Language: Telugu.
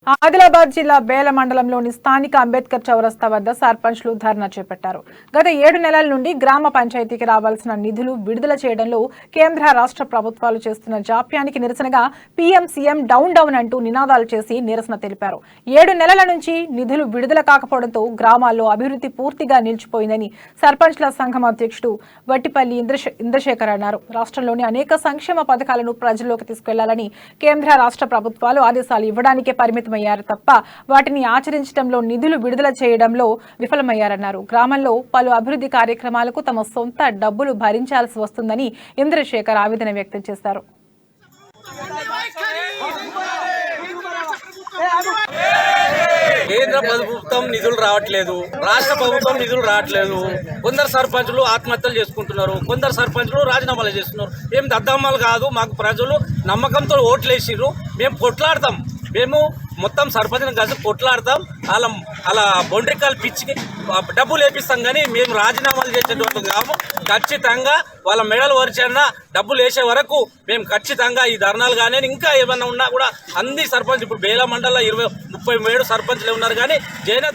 ఆదిలాబాద్ జిల్లా బేల మండలంలోని స్థానిక అంబేద్కర్ చౌరస్తా వద్ద సర్పంచ్లు ధర్నా చేపట్టారు. గత 7 నెలల నుండి గ్రామ పంచాయతీకి రావాల్సిన నిధులు విడుదల చేయడంలో కేంద్ర రాష్ట్ర ప్రభుత్వాలు చేస్తున్న జాప్యానికి నిరసనగా పీఎం సీఎం డౌన్ డౌన్ అంటూ నినాదాలు చేసి నిరసన తెలిపారు. 7 నెలల నుంచి నిధులు విడుదల కాకపోవడంతో గ్రామాల్లో అభివృద్ధి పూర్తిగా నిలిచిపోయిందని సర్పంచ్ల సంఘం అధ్యక్షుడు వట్టిపల్లి ఇంద్రశేఖర్ అన్నారు. రాష్ట్రంలోని అనేక సంక్షేమ పథకాలను ప్రజల్లోకి తీసుకెళ్లాలని కేంద్ర రాష్ట్ర ప్రభుత్వాలు ఆదేశాలు ఇవ్వడానికే పరిమితం అయ్యారు తప్ప వాటిని ఆచరించడంలో నిధులు విడుదల చేయడంలో విఫలమయ్యారన్నారు. గ్రామంలో పలు అభివృద్ధి కార్యక్రమాలకు తమ సొంత డబ్బులు భరించాల్సి వస్తుందని ఇంద్రశేఖర్ ఆవేదన వ్యక్తం చేశారు. కేంద్ర ప్రభుత్వం నిధులు రావట్లేదు, రాష్ట్ర ప్రభుత్వం నిధులు రావట్లేదు. కొందరు సర్పంచులు ఆత్మహత్యలు చేసుకుంటున్నారు, కొందరు సర్పంచులు రాజీనామాలు చేస్తున్నారు. ఏం దద్దమ్మలు కాదు, మాకు ప్రజలు నమ్మకంతో ఓట్లు వేసిర్రు. మేము కొట్లాడతాం, మేము మొత్తం సర్పంచ్ని కలిసి కొట్లాడతాం. అలా బొండ్రికాయలు పిచ్చికి డబ్బులు వేపిస్తాం, కానీ మేము రాజీనామాలు చేసేటువంటి కాము. ఖచ్చితంగా వాళ్ళ మెడలు వరిచైనా డబ్బులు వేసే వరకు మేము ఖచ్చితంగా ఈ ధర్నాలు కానీ ఇంకా ఏమన్నా ఉన్నా కూడా అన్ని సర్పంచ్ ఇప్పుడు బేల మండలంలో 27 సర్పంచ్లు ఉన్నారు, కానీ జైన